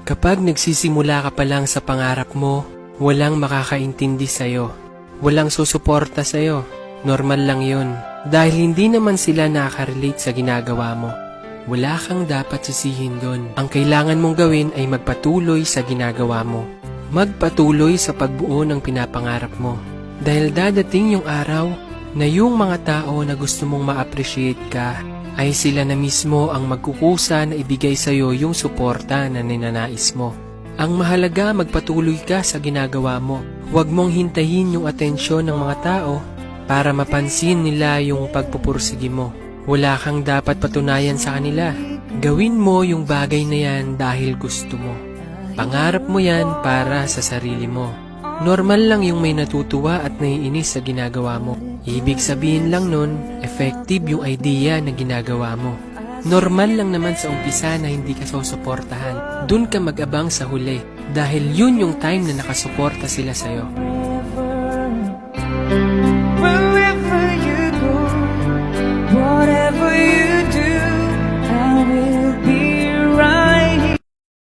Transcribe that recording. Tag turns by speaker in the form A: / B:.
A: Kapag nagsisimula ka pa lang sa pangarap mo, walang makakaintindi sa'yo. Walang susuporta sa'yo. Normal lang yun. Dahil hindi naman sila nakaka-relate sa ginagawa mo. Wala kang dapat sisihin doon. Ang kailangan mong gawin ay magpatuloy sa ginagawa mo. Magpatuloy sa pagbuo ng pinapangarap mo. Dahil dadating yung araw na yung mga tao na gusto mong ma-appreciate ka, ay sila na mismo ang magkukusa na ibigay sa'yo yung suporta na ninanais mo. Ang mahalaga, magpatuloy ka sa ginagawa mo. Huwag mong hintayin yung atensyon ng mga tao para mapansin nila yung pagpupursige mo. Wala kang dapat patunayan sa kanila. Gawin mo yung bagay na yan dahil gusto mo. Pangarap mo yan para sa sarili mo. Normal lang yung may natutuwa at naiinis sa ginagawa mo. Ibig sabihin lang nun, effective yung idea na ginagawa mo. Normal lang naman sa umpisa na hindi ka susuportahan. Dun ka mag-abang sa huli dahil yun yung time na nakasuporta sila sa'yo.